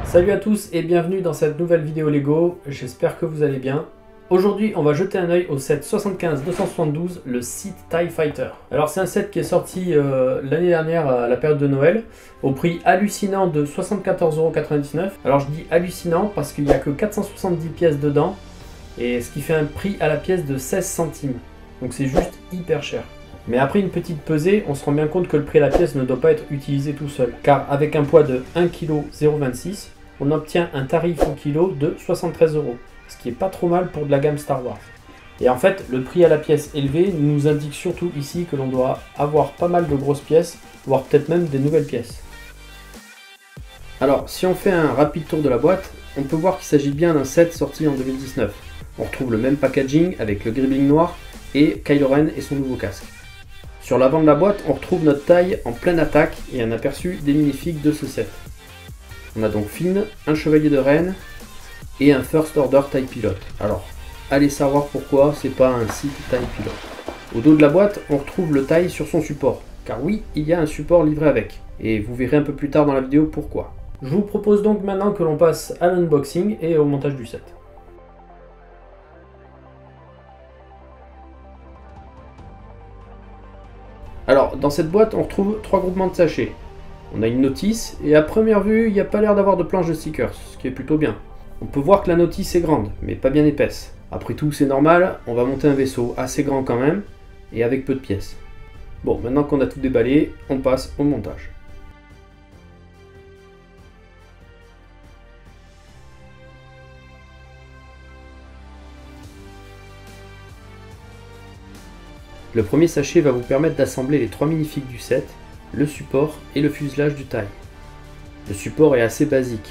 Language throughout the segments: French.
Salut à tous et bienvenue dans cette nouvelle vidéo Lego, j'espère que vous allez bien. Aujourd'hui on va jeter un œil au set 75-272, le Sith TIE Fighter. Alors c'est un set qui est sorti l'année dernière à la période de Noël, au prix hallucinant de 74,99 €. Alors je dis hallucinant parce qu'il n'y a que 470 pièces dedans, et ce qui fait un prix à la pièce de 16 centimes. Donc c'est juste hyper cher. Mais après une petite pesée, on se rend bien compte que le prix à la pièce ne doit pas être utilisé tout seul. Car avec un poids de 1,026 kg, on obtient un tarif au kilo de 73 €. Ce qui est pas trop mal pour de la gamme Star Wars. Et en fait, le prix à la pièce élevé nous indique surtout ici que l'on doit avoir pas mal de grosses pièces, voire peut-être même des nouvelles pièces. Alors, si on fait un rapide tour de la boîte, on peut voir qu'il s'agit bien d'un set sorti en 2019. On retrouve le même packaging avec le gribbling noir et Kylo Ren et son nouveau casque. Sur l'avant de la boîte, on retrouve notre taille en pleine attaque et un aperçu des minifigs de ce set. On a donc Finn, un chevalier de Ren et un First Order TIE Pilot. Alors, allez savoir pourquoi c'est pas un Sith TIE Pilot. Au dos de la boîte, on retrouve le TIE sur son support. Car oui, il y a un support livré avec. Et vous verrez un peu plus tard dans la vidéo pourquoi. Je vous propose donc maintenant que l'on passe à l'unboxing et au montage du set. Alors, dans cette boîte, on retrouve 3 groupements de sachets. On a une notice, et à première vue, il n'y a pas l'air d'avoir de planche de stickers, ce qui est plutôt bien. On peut voir que la notice est grande, mais pas bien épaisse. Après tout, c'est normal, on va monter un vaisseau assez grand quand même, et avec peu de pièces. Bon, maintenant qu'on a tout déballé, on passe au montage. Le premier sachet va vous permettre d'assembler les 3 minifigs du set, le support et le fuselage du TIE. Le support est assez basique.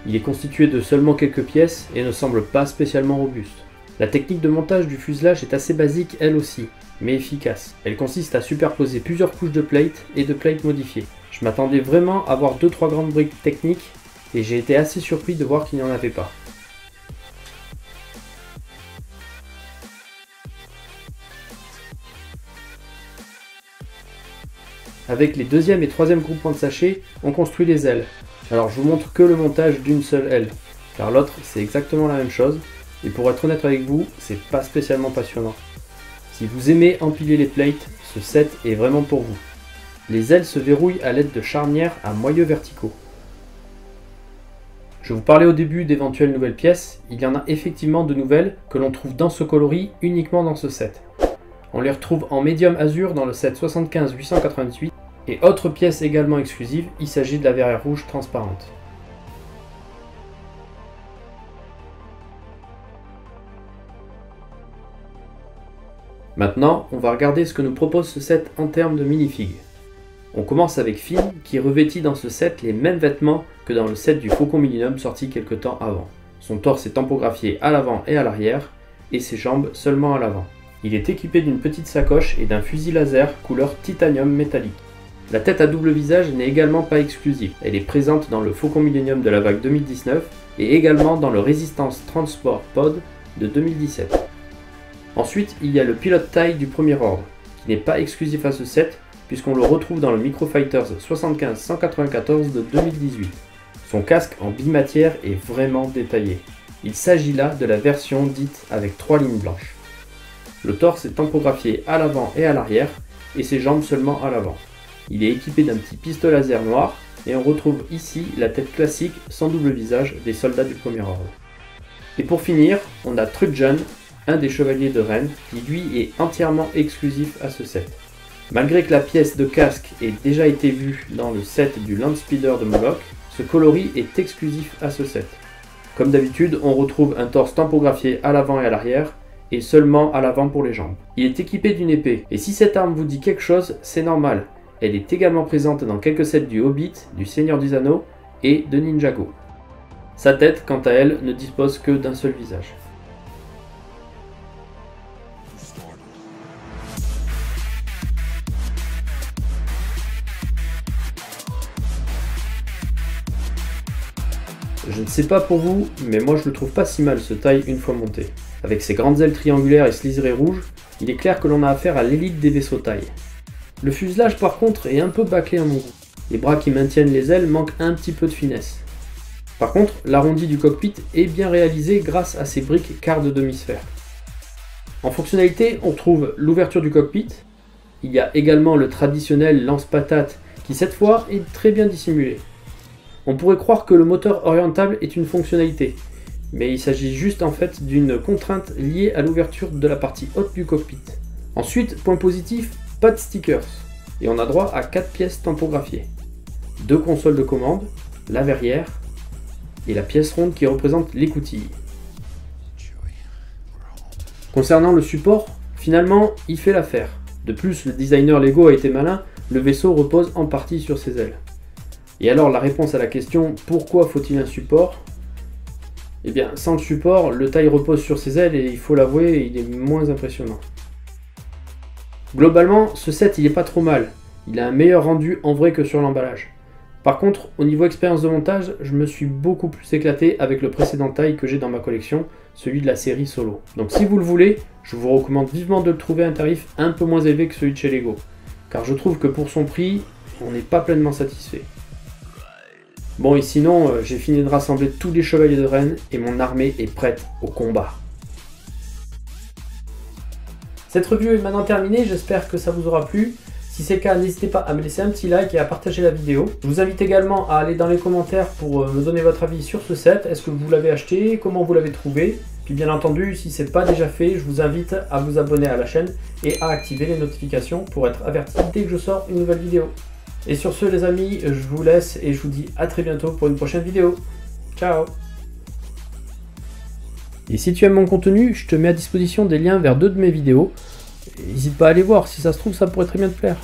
Il est constitué de seulement quelques pièces et ne semble pas spécialement robuste. La technique de montage du fuselage est assez basique elle aussi, mais efficace. Elle consiste à superposer plusieurs couches de plates et de plates modifiées. Je m'attendais vraiment à voir 2-3 grandes briques techniques et j'ai été assez surpris de voir qu'il n'y en avait pas. Avec les deuxième et troisième groupements de sachets, on construit les ailes. Alors je vous montre que le montage d'une seule aile, car l'autre c'est exactement la même chose, et pour être honnête avec vous, c'est pas spécialement passionnant. Si vous aimez empiler les plates, ce set est vraiment pour vous. Les ailes se verrouillent à l'aide de charnières à moyeux verticaux. Je vous parlais au début d'éventuelles nouvelles pièces, il y en a effectivement de nouvelles que l'on trouve dans ce coloris uniquement dans ce set. On les retrouve en médium azur dans le set 75-888 et autre pièce également exclusive, il s'agit de la verrière rouge transparente. Maintenant, on va regarder ce que nous propose ce set en termes de minifigs. On commence avec Finn qui revêtit dans ce set les mêmes vêtements que dans le set du Faucon Millenium sorti quelque temps avant. Son torse est tampographié à l'avant et à l'arrière et ses jambes seulement à l'avant. Il est équipé d'une petite sacoche et d'un fusil laser couleur titanium métallique. La tête à double visage n'est également pas exclusive. Elle est présente dans le Faucon Millenium de la vague 2019 et également dans le Resistance Transport Pod de 2017. Ensuite, il y a le Pilot TIE du premier ordre, qui n'est pas exclusif à ce set puisqu'on le retrouve dans le Microfighters 75-194 de 2018. Son casque en bimatière est vraiment détaillé. Il s'agit là de la version dite avec 3 lignes blanches. Le torse est tampographié à l'avant et à l'arrière, et ses jambes seulement à l'avant. Il est équipé d'un petit pistolet laser noir, et on retrouve ici la tête classique sans double visage des soldats du premier ordre. Et pour finir, on a Trudgeon, un des chevaliers de Ren, qui lui est entièrement exclusif à ce set. Malgré que la pièce de casque ait déjà été vue dans le set du Landspeeder de Moloch, ce coloris est exclusif à ce set. Comme d'habitude, on retrouve un torse tampographié à l'avant et à l'arrière, et seulement à l'avant pour les jambes. Il est équipé d'une épée, et si cette arme vous dit quelque chose, c'est normal. Elle est également présente dans quelques sets du Hobbit, du Seigneur des Anneaux et de Ninjago. Sa tête, quant à elle, ne dispose que d'un seul visage. Je ne sais pas pour vous, mais moi je le trouve pas si mal ce TIE une fois monté. Avec ses grandes ailes triangulaires et ce liseré rouge, il est clair que l'on a affaire à l'élite des vaisseaux TIE. Le fuselage par contre est un peu bâclé à mon goût. Les bras qui maintiennent les ailes manquent un petit peu de finesse. Par contre, l'arrondi du cockpit est bien réalisé grâce à ces briques quart de demi-sphère. En fonctionnalité, on trouve l'ouverture du cockpit. Il y a également le traditionnel lance-patate qui cette fois est très bien dissimulé. On pourrait croire que le moteur orientable est une fonctionnalité, mais il s'agit juste en fait d'une contrainte liée à l'ouverture de la partie haute du cockpit. Ensuite, point positif, pas de stickers, et on a droit à 4 pièces tampographiées. 2 consoles de commande, la verrière, et la pièce ronde qui représente l'écoutille. Concernant le support, finalement, il fait l'affaire. De plus, le designer Lego a été malin, le vaisseau repose en partie sur ses ailes. Et alors la réponse à la question « Pourquoi faut-il un support ?» Eh bien, sans le support, le taille repose sur ses ailes et il faut l'avouer, il est moins impressionnant. Globalement, ce set il est pas trop mal. Il a un meilleur rendu en vrai que sur l'emballage. Par contre, au niveau expérience de montage, je me suis beaucoup plus éclaté avec le précédent taille que j'ai dans ma collection, celui de la série Solo. Donc si vous le voulez, je vous recommande vivement de le trouver à un tarif un peu moins élevé que celui de chez Lego. Car je trouve que pour son prix, on n'est pas pleinement satisfait. Bon et sinon, j'ai fini de rassembler tous les chevaliers de Rennes et mon armée est prête au combat. Cette review est maintenant terminée, j'espère que ça vous aura plu. Si c'est le cas, n'hésitez pas à me laisser un petit like et à partager la vidéo. Je vous invite également à aller dans les commentaires pour me donner votre avis sur ce set. Est-ce que vous l'avez acheté? Comment vous l'avez trouvé? Puis bien entendu, si ce n'est pas déjà fait, je vous invite à vous abonner à la chaîne et à activer les notifications pour être averti dès que je sors une nouvelle vidéo. Et sur ce les amis, je vous laisse et je vous dis à très bientôt pour une prochaine vidéo. Ciao! Et si tu aimes mon contenu, je te mets à disposition des liens vers 2 de mes vidéos. N'hésite pas à aller voir, si ça se trouve ça pourrait très bien te plaire.